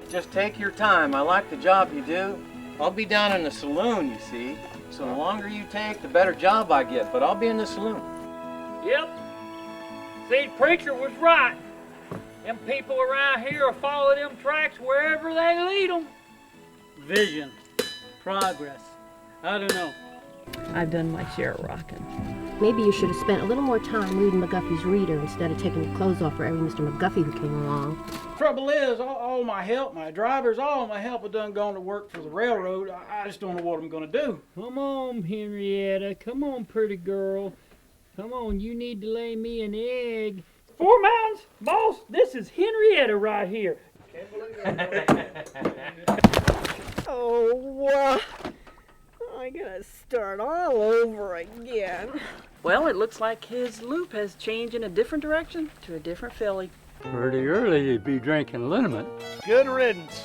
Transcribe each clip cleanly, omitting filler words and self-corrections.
Just take your time. I like the job you do. I'll be down in the saloon, you see. So the longer you take, the better job I get, but I'll be in the saloon. Yep. See, the preacher was right. Them people around here will follow them tracks wherever they lead them. Vision, progress. I don't know. I've done my share of rocking. Maybe you should have spent a little more time reading McGuffey's Reader instead of taking your clothes off for every Mr. McGuffey who came along. Trouble is, all my help, my drivers, all my help have done gone to work for the railroad. I just don't know what I'm going to do. Come on, Henrietta. Come on, pretty girl. Come on, you need to lay me an egg. 4 Mountains, boss, this is Henrietta right here. Oh, I gotta start all over again. Well, it looks like his loop has changed in a different direction to a different filly. Pretty early you'd be drinking liniment. Good riddance.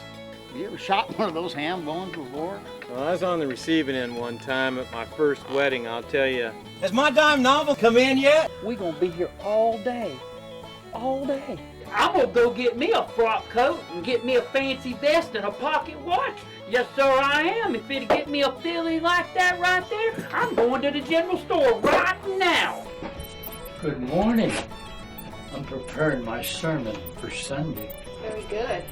You ever shot one of those ham bones before? Well, I was on the receiving end one time at my first wedding, I'll tell you. Has my dime novel come in yet? We gonna be here all day. All day. I'm gonna go get me a frock coat and get me a fancy vest and a pocket watch. Yes, sir, I am. If it'll get me a filly like that right there, I'm going to the general store right now. Good morning. I'm preparing my sermon for Sunday. Very good.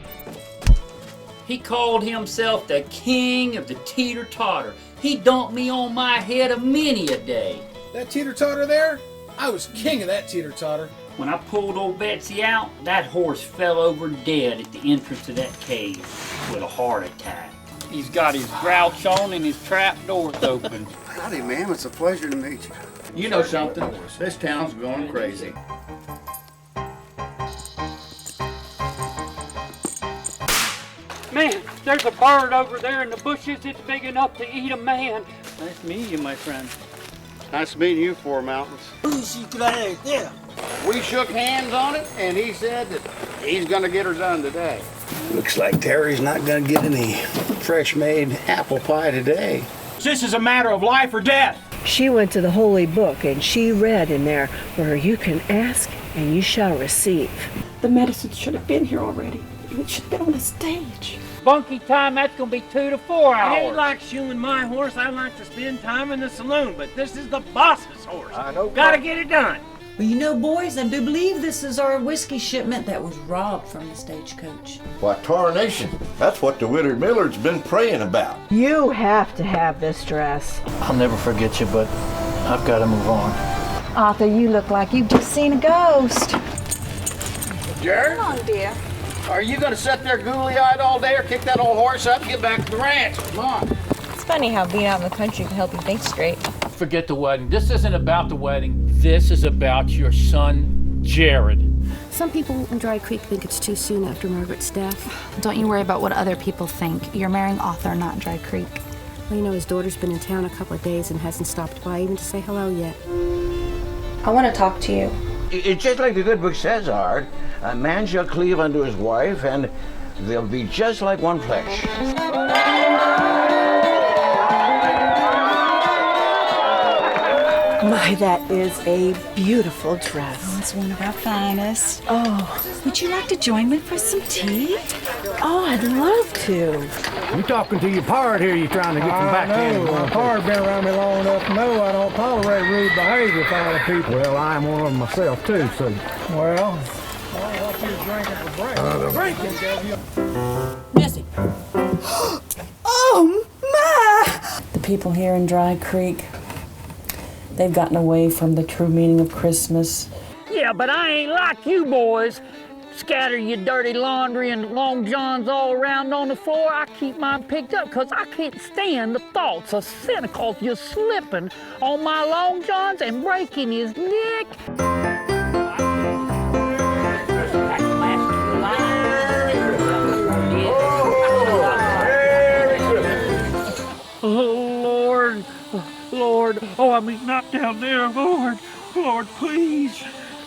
He called himself the king of the teeter-totter. He dumped me on my head a many a day. That teeter-totter there? I was king of that teeter-totter. When I pulled old Betsy out, that horse fell over dead at the entrance of that cave with a heart attack. He's got his grouch on and his trap doors open. Howdy, ma'am. It's a pleasure to meet you. You know something? This town's going crazy. Man, there's a bird over there in the bushes. It's big enough to eat a man. Nice to meet you, my friend. Nice meeting you, 4 Mountains. We shook hands on it, and he said that he's going to get her done today. Looks like Terry's not going to get any fresh-made apple pie today. This is a matter of life or death. She went to the Holy Book and she read in there where you can ask and you shall receive. The medicine should have been here already. It should have been on the stage. Bunky time, that's going to be 2 to 4 hours. I ain't like shoeing my horse. I like to spend time in the saloon, but this is the boss's horse. I know. Gotta get it done. Well, you know, boys, I do believe this is our whiskey shipment that was robbed from the stagecoach. Why, tarnation, that's what the Willard Millard's been praying about. You have to have this dress. I'll never forget you, but I've got to move on. Arthur, you look like you've just seen a ghost. Jared? Come on, dear. Are you going to sit there googly-eyed all day or kick that old horse up and get back to the ranch? Come on. It's funny how being out in the country can help you think straight. Forget the wedding. This isn't about the wedding. This is about your son, Jared. Some people in Dry Creek think it's too soon after Margaret's death. Don't you worry about what other people think. You're marrying Arthur, not Dry Creek. Well, you know, his daughter's been in town a couple of days and hasn't stopped by even to say hello yet. I want to talk to you. It's just like the good book says, Art. A man shall cleave unto his wife, and they'll be just like one flesh. My, that is a beautiful dress. It's one of our finest. Oh, Would you like to join me for some tea? oh, I'd love to. You talking to your pard here, you trying to get them back in? My pard's been around me long enough to know I don't tolerate rude behavior from other people. Well, I'm one of them myself, too, so... Well, I'll help you drinking for breakfast. Missy. Oh, my! The people here in Dry Creek, they've gotten away from the true meaning of Christmas. Yeah, but I ain't like you boys. Scatter your dirty laundry and long johns all around on the floor. I keep mine picked up because I can't stand the thoughts of Santa Claus just slipping on my long johns and breaking his neck. Oh, Lord, oh, I mean, not down there, Lord, please.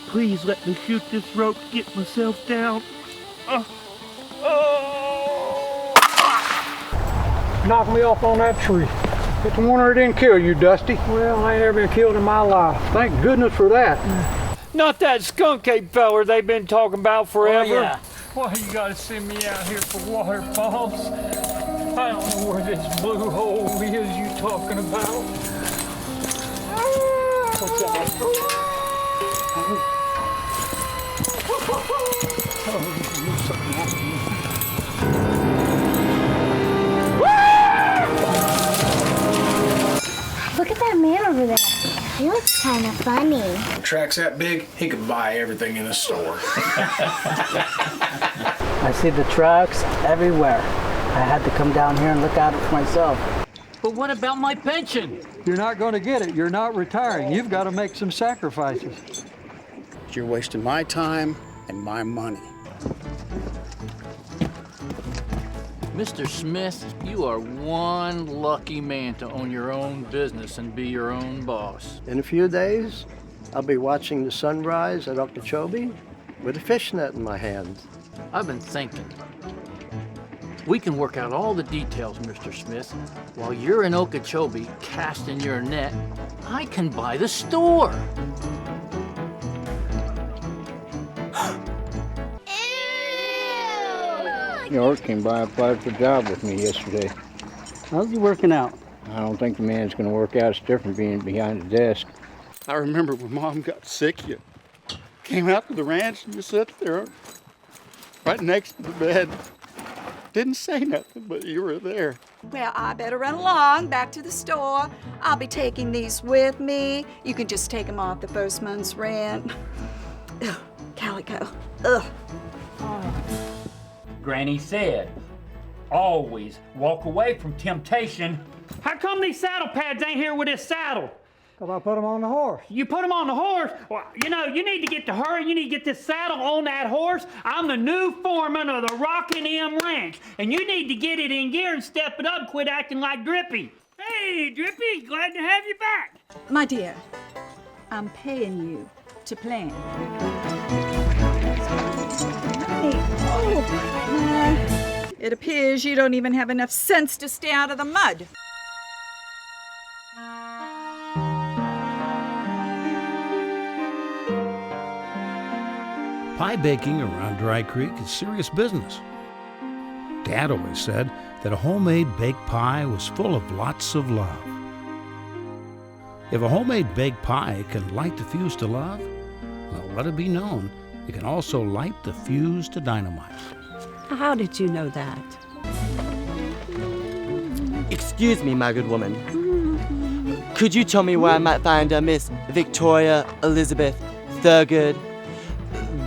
Please let me shoot this rope to get myself down. Knocked me off on that tree. It's a wonder it didn't kill you, Dusty. Well, I ain't ever been killed in my life. Thank goodness for that. Not that skunk ape feller they've been talking about forever. Oh, yeah. Why you gotta send me out here for waterfalls? I don't know where this blue hole is you talking about. What's that? Look at that man over there. He looks kind of funny. The track's that big, he could buy everything in the store. I see the trucks everywhere. I had to come down here and look at it for myself. But what about my pension? You're not going to get it. You're not retiring. You've got to make some sacrifices. You're wasting my time and my money. Mr. Smith, you are one lucky man to own your own business and be your own boss. In a few days, I'll be watching the sunrise at Okeechobee with a fish net in my hands. I've been thinking. We can work out all the details, Mr. Smith. While you're in Okeechobee casting your net, I can buy the store. York came by and applied for a job with me yesterday. How's he working out? I don't think the man's going to work out. It's different being behind the desk. I remember when Mom got sick, you came out to the ranch and you sat there right next to the bed. Didn't say nothing, but you were there. Well, I better run along back to the store. I'll be taking these with me. You can just take them off the first month's rent. Ugh, calico. Ugh. Granny said, always walk away from temptation. How come these saddle pads ain't here with this saddle? Because I put him on the horse. You put him on the horse? Well, you know, you need to get to hurry. You need to get this saddle on that horse. I'm the new foreman of the Rockin' M Ranch, and you need to get it in gear and step it up and quit acting like Drippy. Hey, Drippy, glad to have you back. My dear, I'm paying you to plan. It appears you don't even have enough sense to stay out of the mud. Pie baking around Dry Creek is serious business. Dad always said that a homemade baked pie was full of lots of love. If a homemade baked pie can light the fuse to love, well, let it be known, it can also light the fuse to dynamite. How did you know that? Excuse me, my good woman. Could you tell me where I might find Miss Victoria Elizabeth Thurgood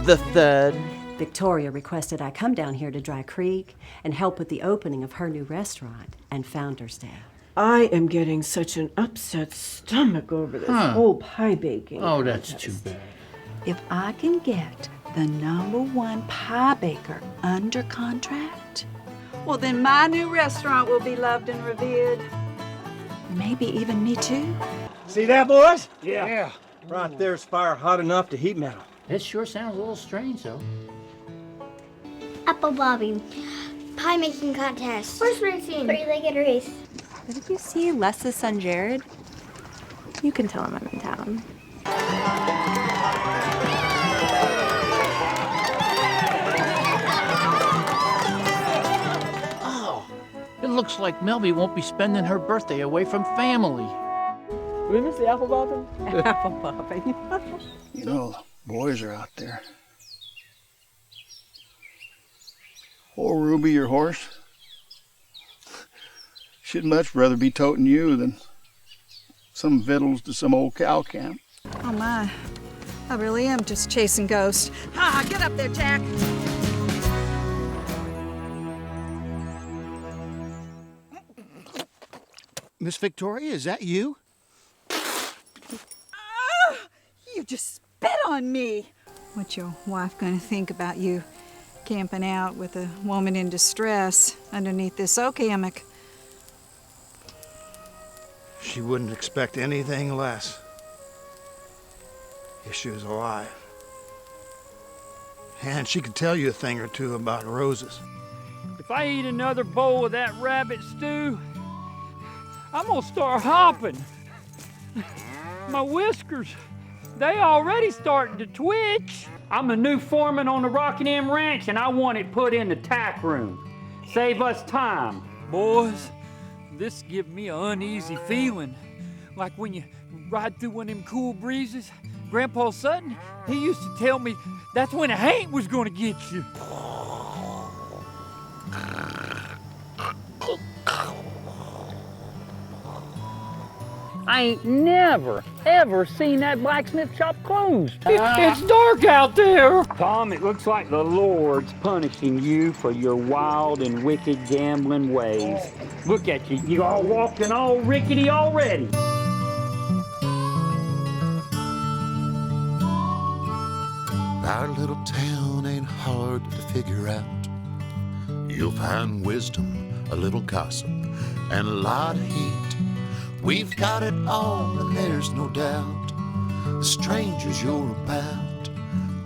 the Third? Victoria requested I come down here to Dry Creek and help with the opening of her new restaurant and Founder's Day. I am getting such an upset stomach over this whole pie baking. Oh, that's too bad. If I can get the #1 pie baker under contract, well, then my new restaurant will be loved and revered. Maybe even me too. See that, boys? Yeah. Right there's fire hot enough to heat metal. It sure sounds a little strange, though. Apple bobbing, pie making contest, horse racing, three-legged race. Did you see Les's son Jared? You can tell him I'm in town. Oh, it looks like Melby won't be spending her birthday away from family. Did we miss the apple bobbing? Apple bobbing. You know, boys are out there. Oh, Ruby, your horse. She'd much rather be toting you than some victuals to some old cow camp. Oh my, I really am just chasing ghosts. Ah, get up there, Jack. Miss Victoria, is that you? You just spit on me. What's your wife gonna think about you camping out with a woman in distress underneath this oak hammock? She wouldn't expect anything less if she was alive. And she could tell you a thing or two about roses. If I eat another bowl of that rabbit stew, I'm gonna start hopping. My whiskers, They already starting to twitch. I'm the new foreman on the Rockingham Ranch, and I want it put in the tack room. Save us time. Boys, this give me an uneasy feeling. Like when you ride through one of them cool breezes. Grandpa Sutton, he used to tell me that's when a haint was gonna get you. I ain't never, ever seen that blacksmith shop closed. It's dark out there. Tom, it looks like the Lord's punishing you for your wild and wicked gambling ways. Look at you, you all walking all rickety already. Our little town ain't hard to figure out. You'll find wisdom, a little gossip, and a lot of heat. We've got it all, and there's no doubt. The strangers you're about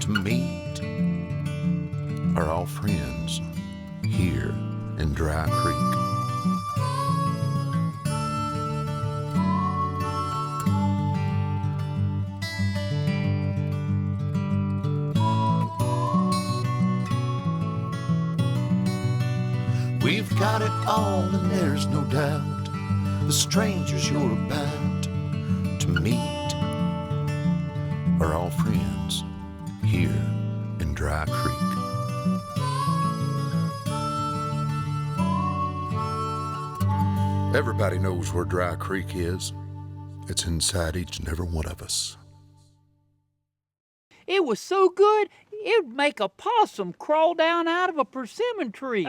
to meet are all friends here in Dry Creek. We've got it all, and there's no doubt. The strangers you're about to meet are all friends here in Dry Creek. Everybody knows where Dry Creek is. It's inside each and every one of us. It was so good, it'd make a possum crawl down out of a persimmon tree.